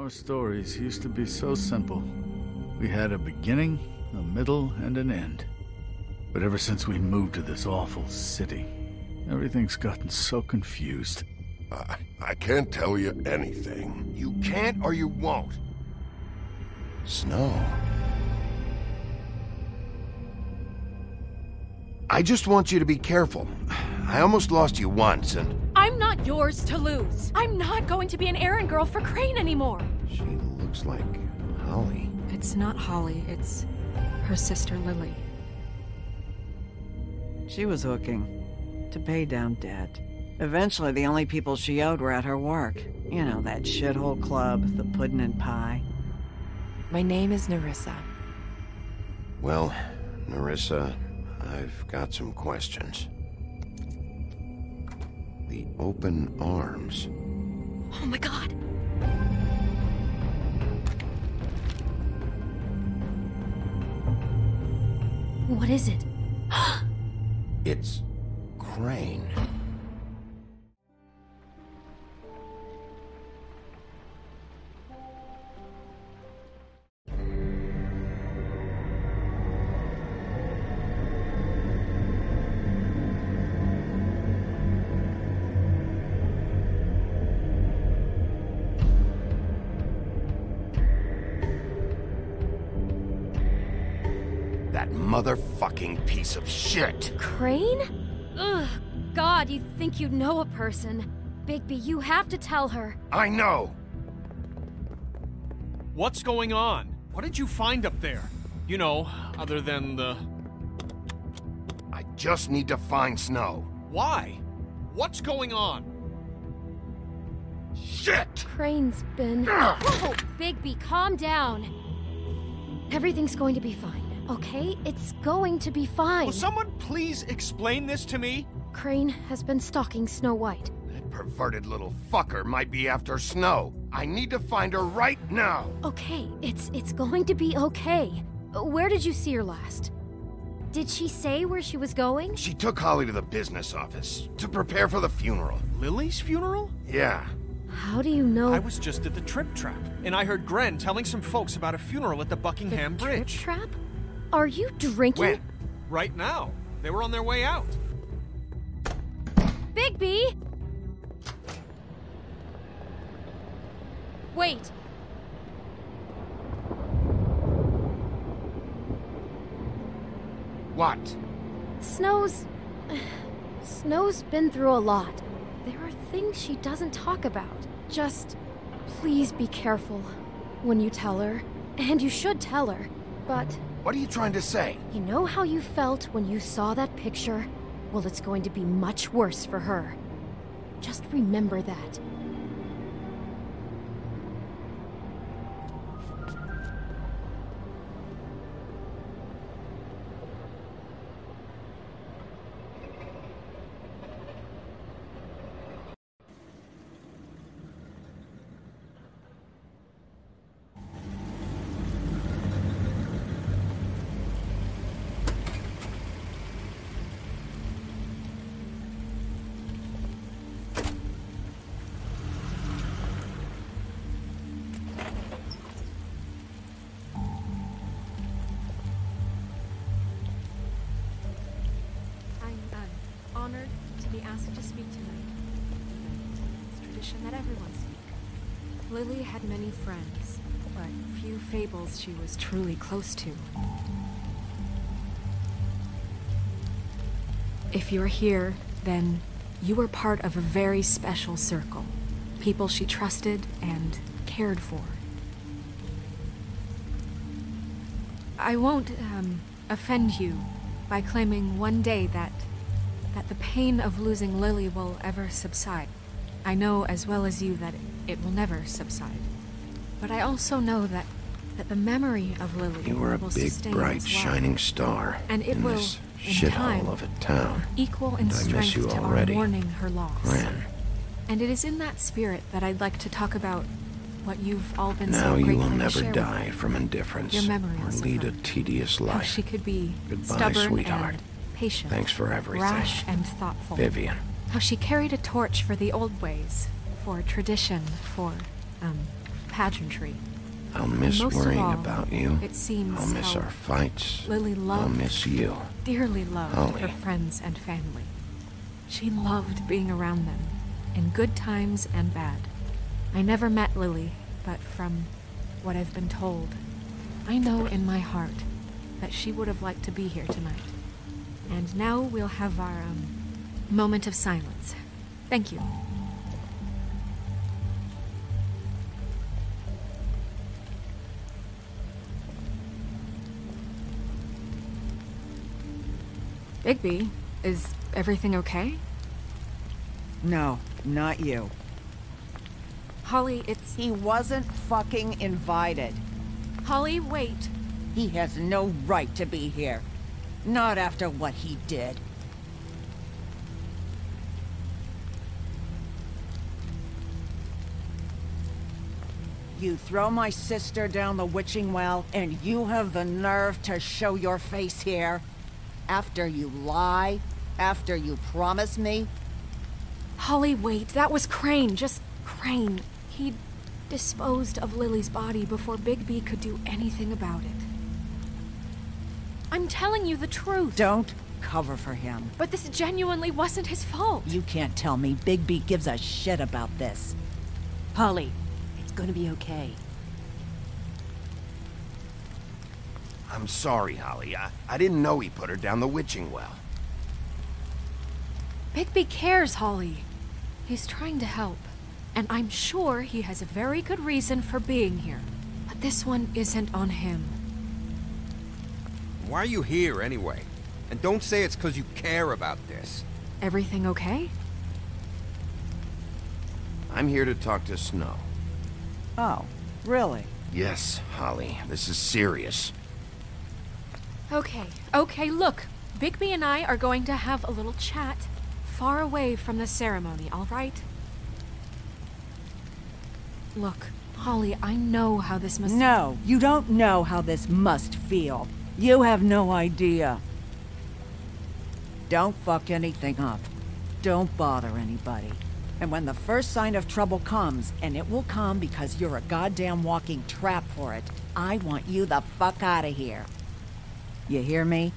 Our stories used to be so simple. We had a beginning, a middle, and an end. But ever since we moved to this awful city, everything's gotten so confused. I can't tell you anything. You can't or you won't. Snow. I just want you to be careful. I almost lost you once, and... I'm not yours to lose. I'm not going to be an errand girl for Crane anymore. She looks like Holly. It's not Holly, it's her sister Lily. She was hooking to pay down debt. Eventually, the only people she owed were at her work. You know, that shithole club, the puddin' and pie. My name is Nerissa. Well, Nerissa, I've got some questions. The open arms. Oh my god. What is it? It's Crane. That motherfucking piece of shit! Crane? Ugh. God, you'd think you'd know a person. Bigby, you have to tell her. I know! What's going on? What did you find up there? You know, other than the... I just need to find Snow. Why? What's going on? Shit! Crane's been... Whoa! Bigby, calm down. Everything's going to be fine. Okay? It's going to be fine. Will someone please explain this to me? Crane has been stalking Snow White. That perverted little fucker might be after Snow. I need to find her right now. Okay, it's going to be okay. Where did you see her last? Did she say where she was going? She took Holly to the business office to prepare for the funeral. Lily's funeral? Yeah. How do you know? I was just at the Trip Trap, and I heard Gren telling some folks about a funeral at the Buckingham the Bridge. Trip Trap? Are you drinking? When? Right now. They were on their way out. Bigby! Wait. What? Snow's been through a lot. There are things she doesn't talk about. Just please be careful when you tell her. And you should tell her. But What are you trying to say? you know how you felt when you saw that picture? Well, it's going to be much worse for her. Just remember that. Honored to be asked to speak tonight. It's tradition that everyone speak. Lily had many friends, but few Fables she was truly close to. If you're here, then you were part of a very special circle. People she trusted and cared for. I won't, offend you by claiming one day that the pain of losing Lily will ever subside. I know as well as you that it will never subside. But I also know that the memory of Lily You were a will big, sustain bright, as well. shining star And it in will, this in shithole time, of a town. equal in And I miss strength you to already. our mourning her loss. Gren. And it is in that spirit that I'd like to talk about what you've all been Now so you grateful will to never share die with me. from indifference Your or memories of lead a her. tedious How life. she could be Goodbye, stubborn sweetheart. and patient. Thanks for everything. Rash and thoughtful. Vivian. How she carried a torch for the old ways, for tradition, for, pageantry. I'll miss Most of worrying all, about you. It seems I'll miss how our fights. Lily loved, I'll miss you. dearly loved Holly. her friends and family. She loved being around them, in good times and bad. I never met Lily, but from what I've been told, I know in my heart that she would have liked to be here tonight. And now we'll have our, moment of silence. Thank you. Bigby, is everything okay? No, not you. Holly, it's... He wasn't fucking invited. Holly, wait. He has no right to be here. Not after what he did. You throw my sister down the witching well, and you have the nerve to show your face here? After you lie? After you promise me? Holly, wait. That was Crane. Just Crane. He disposed of Lily's body before Bigby could do anything about it. I'm telling you the truth. Don't cover for him. But this genuinely wasn't his fault. You can't tell me Bigby gives a shit about this. Holly, it's gonna be okay. I'm sorry, Holly. I didn't know he put her down the witching well. Bigby cares, Holly. He's trying to help. And I'm sure he has a very good reason for being here. But this one isn't on him. Why are you here, anyway? And don't say it's because you care about this. Everything okay? I'm here to talk to Snow. Oh, really? Yes, Holly. This is serious. Okay, look. Bigby and I are going to have a little chat far away from the ceremony, all right? Look, Holly, I know how this must... No, you don't know how this must feel. You have no idea. Don't fuck anything up. Don't bother anybody. And when the first sign of trouble comes, and it will come because you're a goddamn walking trap for it, I want you the fuck out of here. You hear me?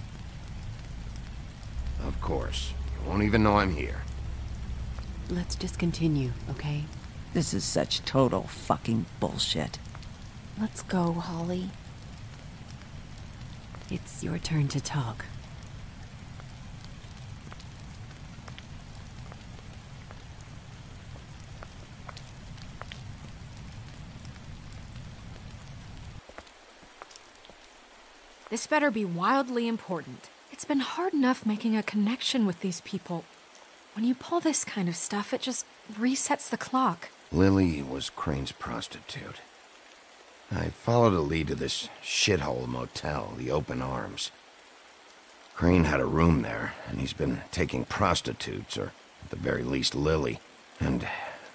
Of course. You won't even know I'm here. Let's just continue, okay? This is such total fucking bullshit. Let's go, Holly. It's your turn to talk. This better be wildly important. It's been hard enough making a connection with these people. When you pull this kind of stuff, it just resets the clock. Lily was Crane's prostitute. I followed a lead to this shithole motel, the Open Arms. Crane had a room there, and he's been taking prostitutes, or at the very least Lily, and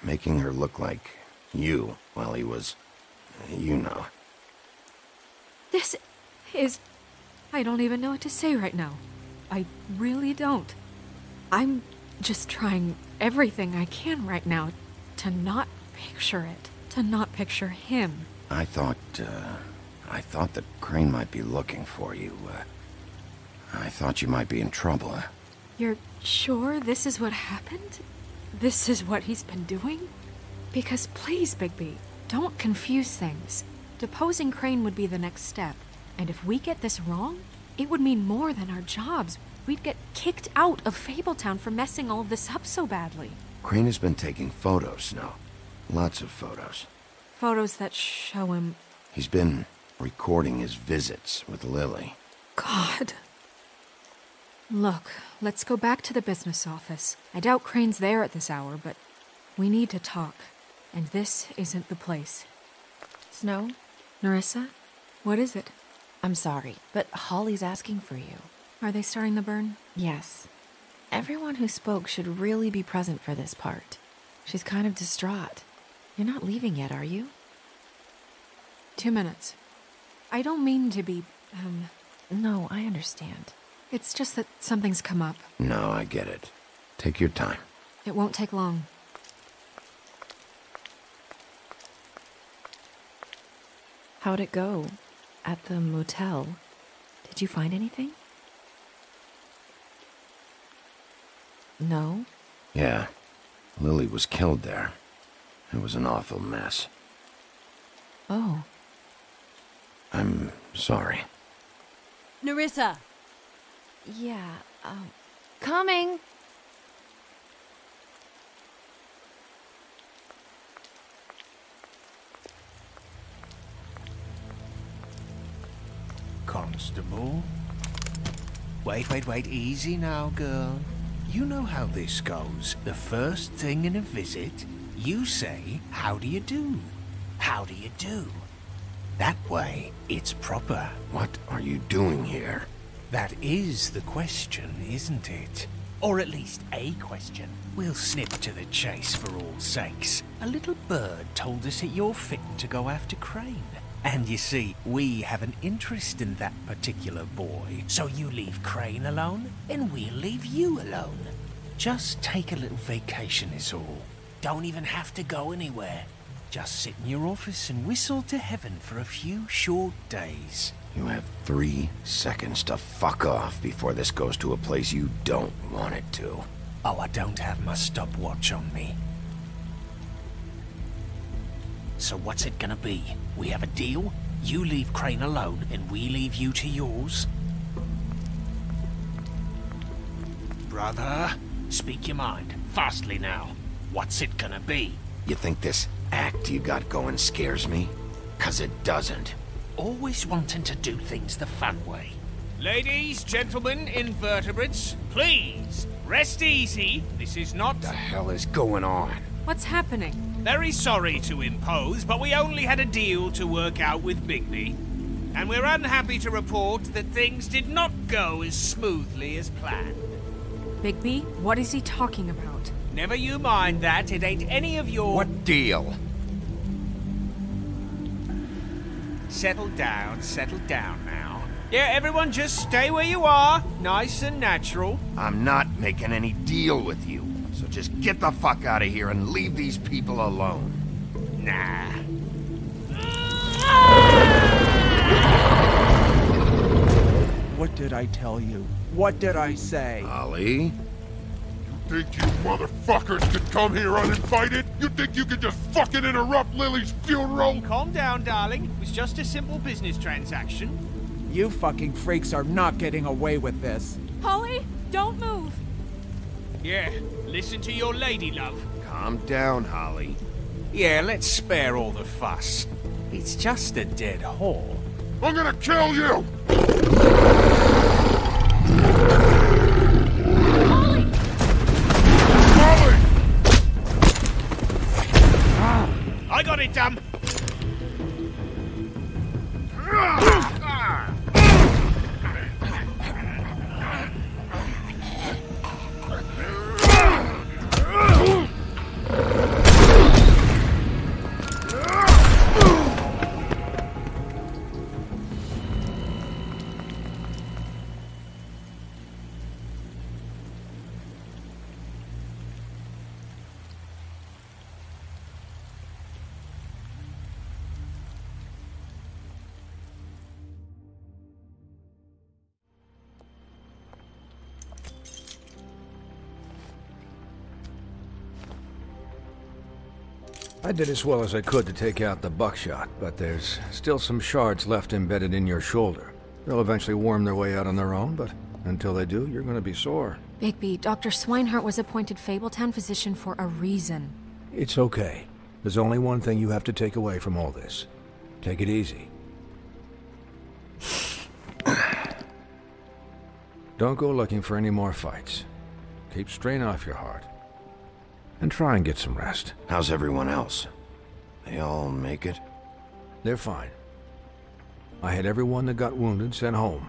making her look like you while he was, you know. This is... I don't even know what to say right now. I really don't. I'm just trying everything I can right now to not picture it, to not picture him. I thought that Crane might be looking for you. I thought you might be in trouble. You're sure this is what happened? This is what he's been doing? Because please, Bigby, don't confuse things. Deposing Crane would be the next step. And if we get this wrong, it would mean more than our jobs. We'd get kicked out of Fabletown for messing all of this up so badly. Crane has been taking photos, Snow. Lots of photos. Photos that show him... He's been recording his visits with Lily. God. Look, let's go back to the business office. I doubt Crane's there at this hour, but we need to talk. And this isn't the place. Snow? Nerissa? What is it? I'm sorry, but Holly's asking for you. Are they starting the burn? Yes. Everyone who spoke should really be present for this part. She's kind of distraught. You're not leaving yet, are you? 2 minutes. I don't mean to be, No, I understand. It's just that something's come up. No, I get it. Take your time. It won't take long. How'd it go? At the motel? Did you find anything? No? Yeah. Lily was killed there. It was an awful mess. Oh. I'm sorry. Nerissa! Yeah, coming! Constable? Wait, easy now, girl. You know how this goes. The first thing in a visit, you say, "How do you do? How do you do?" That way, it's proper. What are you doing here? That is the question, isn't it? Or at least a question. We'll snip to the chase for all sakes. A little bird told us that you're fitting to go after Crane. And you see, we have an interest in that particular boy. So you leave Crane alone, and we'll leave you alone. Just take a little vacation is all. Don't even have to go anywhere. Just sit in your office and whistle to heaven for a few short days. You have 3 seconds to fuck off before this goes to a place you don't want it to. Oh, I don't have my stopwatch on me. So what's it gonna be? We have a deal? You leave Crane alone, and we leave you to yours? Brother, speak your mind. Fastly now. What's it gonna be? You think this act you got going scares me? 'Cause it doesn't. Always wanting to do things the fun way. Ladies, gentlemen, invertebrates, please, rest easy. This is not... What the hell is going on? What's happening? Very sorry to impose, but we only had a deal to work out with Bigby. And we're unhappy to report that things did not go as smoothly as planned. Bigby, what is he talking about? Never you mind that, it ain't any of your... What deal? Settle down now. Yeah, everyone just stay where you are, nice and natural. I'm not making any deal with you, so just get the fuck out of here and leave these people alone. Nah. What did I tell you? What did I say? Ollie? Think you motherfuckers could come here uninvited? You think you could just fucking interrupt Lily's funeral? Calm down, darling. It was just a simple business transaction. You fucking freaks are not getting away with this. Holly, don't move! Yeah, listen to your lady, love. Calm down, Holly. Yeah, let's spare all the fuss. It's just a dead whore. I'm gonna kill you! I got it, damn! I did as well as I could to take out the buckshot, but there's still some shards left embedded in your shoulder. They'll eventually worm their way out on their own, but until they do, you're gonna be sore. Bigby, Dr. Swinehart was appointed Fabletown physician for a reason. It's okay. There's only one thing you have to take away from all this. Take it easy. Don't go looking for any more fights. Keep strain off your heart. And try and get some rest. How's everyone else? They all make it? They're fine. I had everyone that got wounded sent home.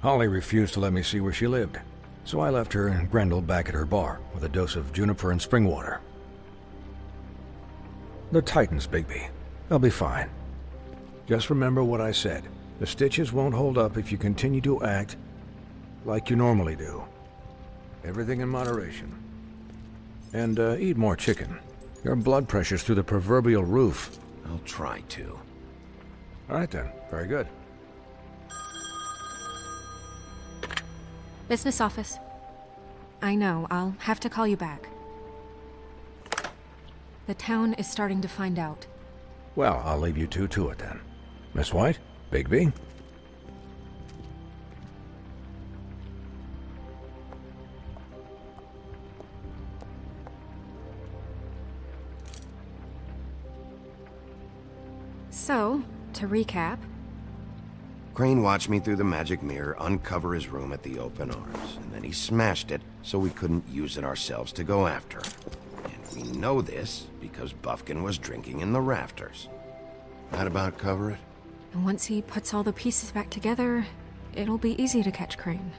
Holly refused to let me see where she lived, so I left her and Grendel back at her bar with a dose of juniper and spring water. They're Titans, Bigby. They'll be fine. Just remember what I said. The stitches won't hold up if you continue to act like you normally do. Everything in moderation. And eat more chicken. Your blood pressure's through the proverbial roof. I'll try to. All right then, very good. Business office. I know, I'll have to call you back. The town is starting to find out. Well, I'll leave you two to it then. Miss White? Bigby? So, to recap... Crane watched me through the magic mirror uncover his room at the open arms, and then he smashed it so we couldn't use it ourselves to go after him. And we know this because Buffkin was drinking in the rafters. That about cover it? And once he puts all the pieces back together, it'll be easy to catch Crane.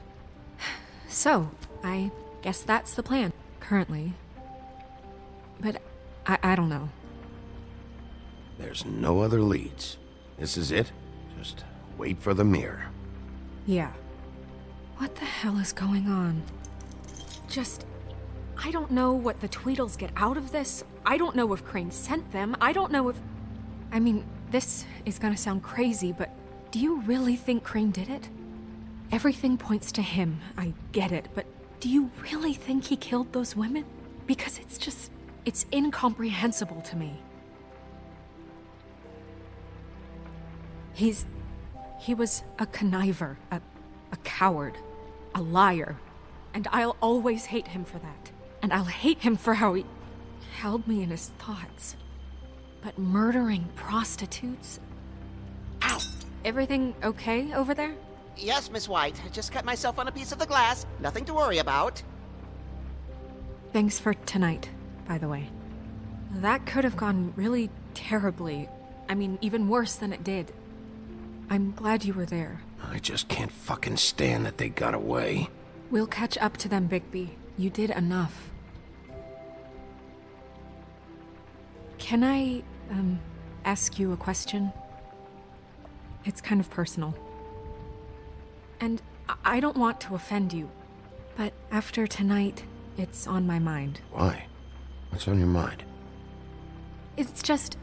So, I guess that's the plan, currently. But I don't know. There's no other leads. This is it. Just wait for the mirror. Yeah. What the hell is going on? I don't know what the Tweedles get out of this. I don't know if Crane sent them. I don't know if... I mean, this is gonna sound crazy, but do you really think Crane did it? Everything points to him, I get it, but do you really think he killed those women? Because it's incomprehensible to me. He was a conniver, a coward, a liar, and I'll always hate him for that. And I'll hate him for how he held me in his thoughts. But murdering prostitutes? Ow! Everything okay over there? Yes, Miss White. I just cut myself on a piece of the glass. Nothing to worry about. Thanks for tonight, by the way. That could have gone really terribly. I mean, even worse than it did. I'm glad you were there. I just can't fucking stand that they got away. We'll catch up to them, Bigby. You did enough. Can I, ask you a question? It's kind of personal. And I don't want to offend you, but after tonight, it's on my mind. Why? What's on your mind? It's just...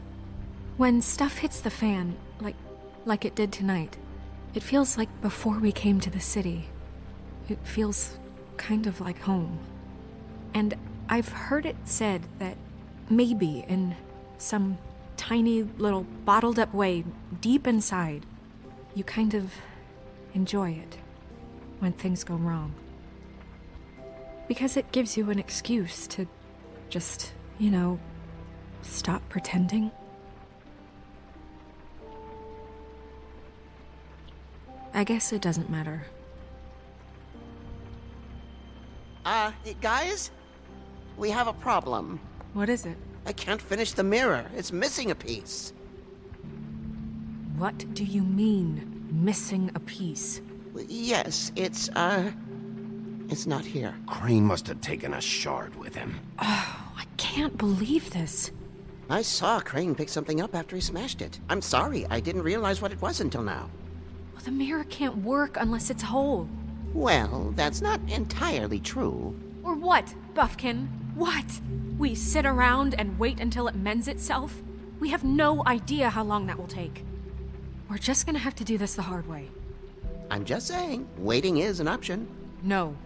when stuff hits the fan, like it did tonight, it feels like before we came to the city. It feels kind of like home. And I've heard it said that maybe in some tiny little bottled up way deep inside, you kind of enjoy it when things go wrong. Because it gives you an excuse to just, stop pretending. I guess it doesn't matter. Guys? We have a problem. What is it? I can't finish the mirror. It's missing a piece. What do you mean, missing a piece? Yes, it's not here. Crane must have taken a shard with him. Oh, I can't believe this. I saw Crane pick something up after he smashed it. I'm sorry, I didn't realize what it was until now. Well, the mirror can't work unless it's whole. Well, that's not entirely true. Or what, Buffkin? What? We sit around and wait until it mends itself? We have no idea how long that will take. We're just gonna have to do this the hard way. I'm just saying, waiting is an option. No.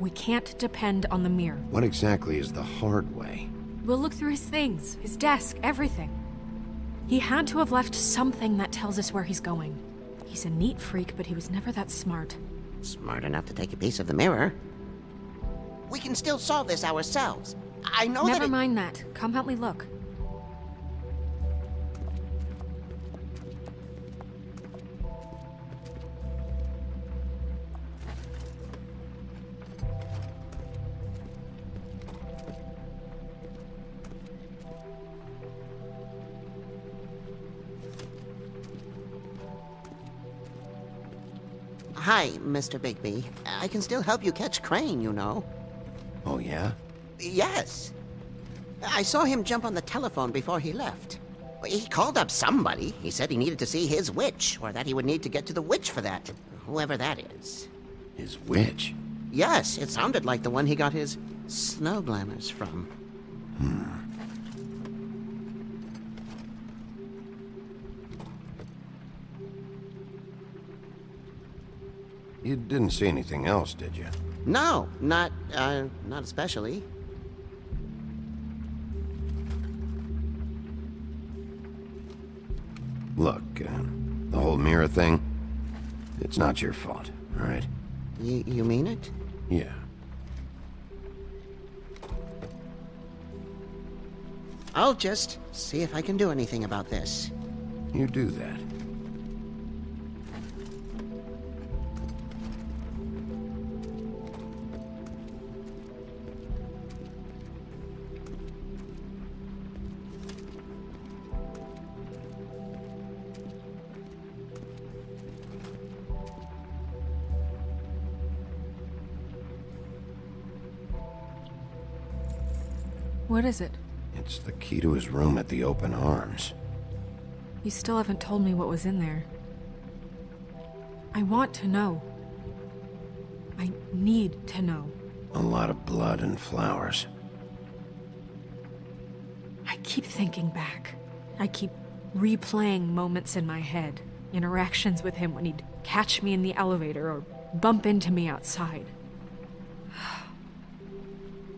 We can't depend on the mirror. What exactly is the hard way? We'll look through his things, his desk, everything. He had to have left something that tells us where he's going. He's a neat freak, but he was never that smart. Smart enough to take a piece of the mirror. We can still solve this ourselves. I know Never mind that. Come help me look. Hi, Mr. Bigby. I can still help you catch Crane, you know. Oh, yeah? Yes. I saw him jump on the telephone before he left. He called up somebody. He said he needed to see his witch, or that he would need to get to the witch for that. Whoever that is. His witch? Yes, it sounded like the one he got his snow glamours from. You didn't see anything else, did you? No, not especially. Look, the whole mirror thing, it's not your fault, all right? You mean it? Yeah. I'll just see if I can do anything about this. You do that. What is it? It's the key to his room at the open arms. You still haven't told me what was in there. I want to know. I need to know. A lot of blood and flowers. I keep thinking back. I keep replaying moments in my head. Interactions with him when he'd catch me in the elevator or bump into me outside.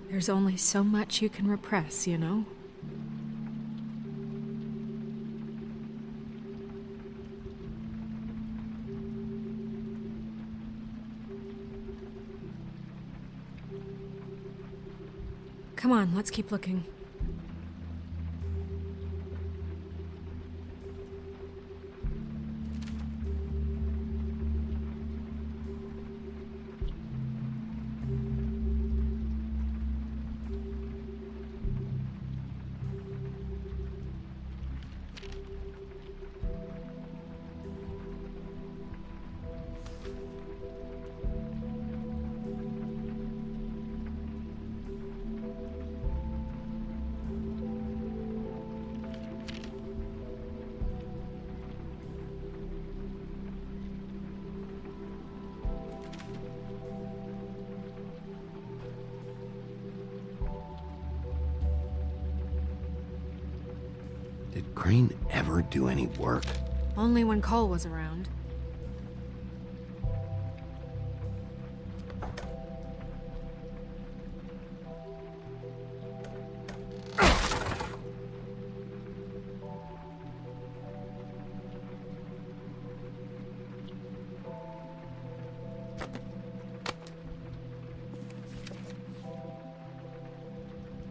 There's only so much you can repress, you know? Come on, let's keep looking. Did Crane ever do any work? Only when Cole was around.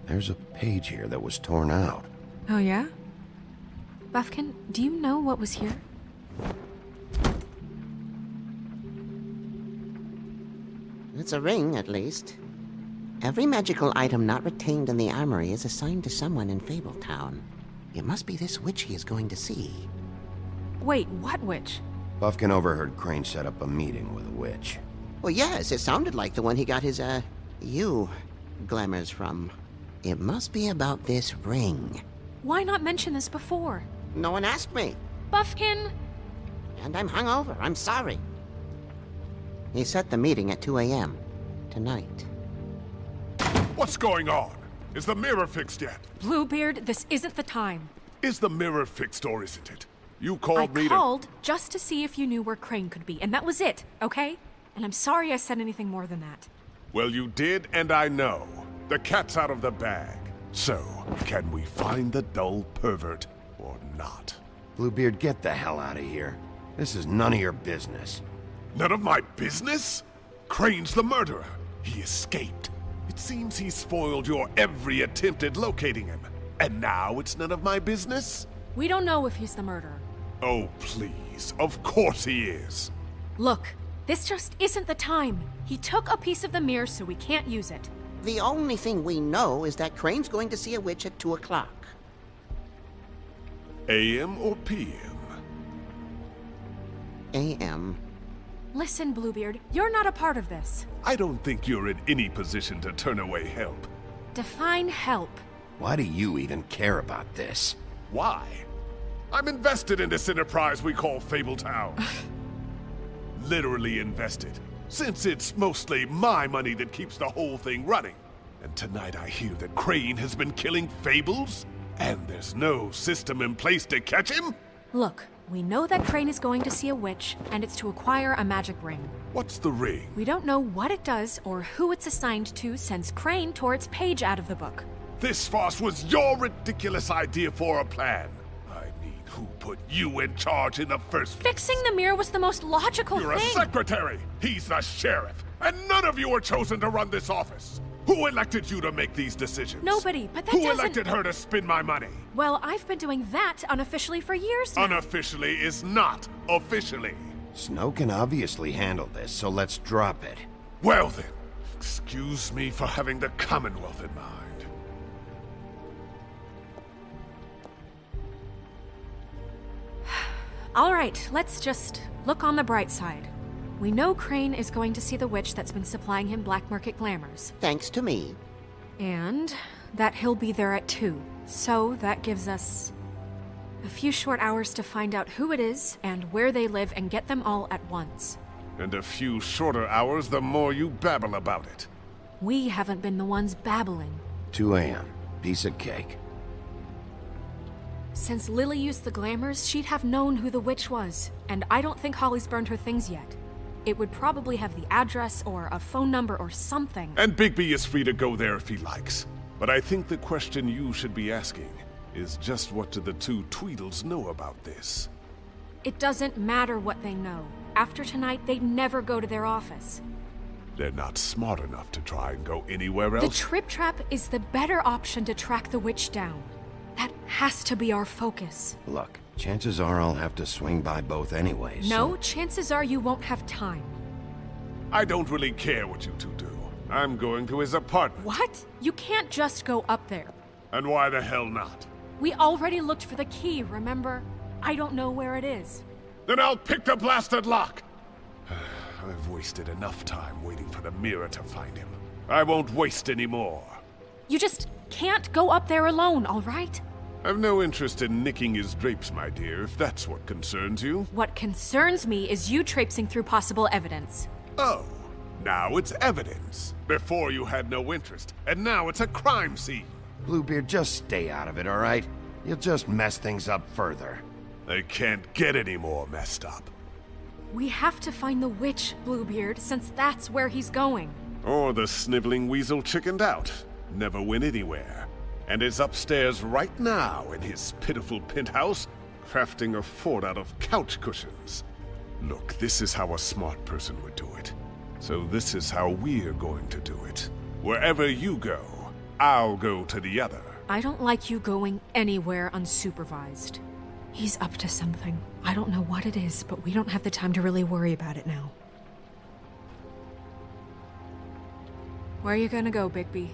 There's a page here that was torn out. Oh, yeah? Buffkin, do you know what was here? It's a ring, at least. Every magical item not retained in the armory is assigned to someone in Fabletown. It must be this witch he is going to see. Wait, what witch? Buffkin overheard Crane set up a meeting with a witch. Well, yes, it sounded like the one he got his, glamours from. It must be about this ring. Why not mention this before? No one asked me. Buffkin! And I'm hungover. I'm sorry. He set the meeting at 2 a.m. tonight. What's going on? Is the mirror fixed yet? Bluebeard, this isn't the time. Is the mirror fixed or isn't it? You called me to... I called just to see if you knew where Crane could be, and that was it, okay? And I'm sorry I said anything more than that. Well, you did, and I know. The cat's out of the bag. So, can we find the dull pervert or not? Bluebeard, get the hell out of here. This is none of your business. None of my business? Crane's the murderer. He escaped. It seems he spoiled your every attempt at locating him. And now it's none of my business? We don't know if he's the murderer. Oh, please. Of course he is. Look, this just isn't the time. He took a piece of the mirror, so we can't use it. The only thing we know is that Crane's going to see a witch at 2 o'clock. AM or PM? AM. Listen, Bluebeard, you're not a part of this. I don't think you're in any position to turn away help. Define help. Why do you even care about this? Why? I'm invested in this enterprise we call Fabletown. Literally invested. Since it's mostly my money that keeps the whole thing running. And tonight I hear that Crane has been killing Fables? And there's no system in place to catch him? Look, We know that Crane is going to see a witch, and it's to acquire a magic ring. What's the ring? We don't know what it does or who it's assigned to since Crane tore its page out of the book. This farce was your ridiculous idea for a plan. I mean, who put you in charge in the first place? Fixing the mirror was the most logical You're thing. a secretary! He's the sheriff! And none of you were chosen to run this office! Who elected you to make these decisions? Nobody, but that Who doesn't... elected her to spend my money? Well, I've been doing that unofficially for years now. Unofficially is not officially. Snow can obviously handle this, so let's drop it. Well then, excuse me for having the Commonwealth in mind. All right, let's just look on the bright side. We know Crane is going to see the witch that's been supplying him black market glamours. Thanks to me. And that he'll be there at 2. So that gives us a few short hours to find out who it is and where they live and get them all at once. And a few shorter hours the more you babble about it. We haven't been the ones babbling. 2 a.m. Piece of cake. Since Lily used the glamours, she'd have known who the witch was. And I don't think Holly's burned her things yet. It would probably have the address or a phone number or something. And Bigby is free to go there if he likes. But I think the question you should be asking is just what do the 2 Tweedles know about this? It doesn't matter what they know. After tonight, they'd never go to their office. They're not smart enough to try and go anywhere else. The Trip Trap is the better option to track the witch down. That has to be our focus. Look, chances are I'll have to swing by both anyways. No, chances are you won't have time. I don't really care what you 2 do. I'm going to his apartment. What? You can't just go up there. And why the hell not? We already looked for the key, remember? I don't know where it is. Then I'll pick the blasted lock! I've wasted enough time waiting for the mirror to find him. I won't waste any more. You just can't go up there alone, all right? I've no interest in nicking his drapes, my dear, if that's what concerns you. What concerns me is you traipsing through possible evidence. Oh, now it's evidence. Before you had no interest, and now it's a crime scene. Bluebeard, just stay out of it, all right? You'll just mess things up further. They can't get any more messed up. We have to find the witch, Bluebeard, since that's where he's going. Or the sniveling weasel chickened out. Never went anywhere. And is upstairs right now in his pitiful penthouse, crafting a fort out of couch cushions. Look, this is how a smart person would do it. So this is how we're going to do it. Wherever you go, I'll go to the other. I don't like you going anywhere unsupervised. He's up to something. I don't know what it is, but we don't have the time to really worry about it now. Where are you gonna go, Bigby?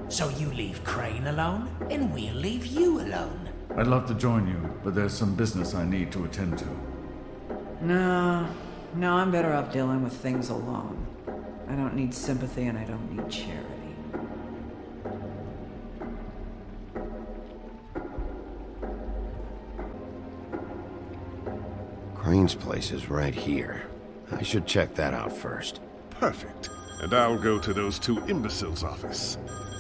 So you leave Crane alone, and we'll leave you alone. I'd love to join you, but there's some business I need to attend to. No, I'm better off dealing with things alone. I don't need sympathy and I don't need charity. Crane's place is right here. I should check that out first. Perfect. And I'll go to those 2 imbeciles' office.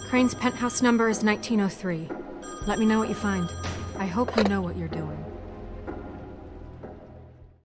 Crane's penthouse number is 1903. Let me know what you find. I hope you know what you're doing.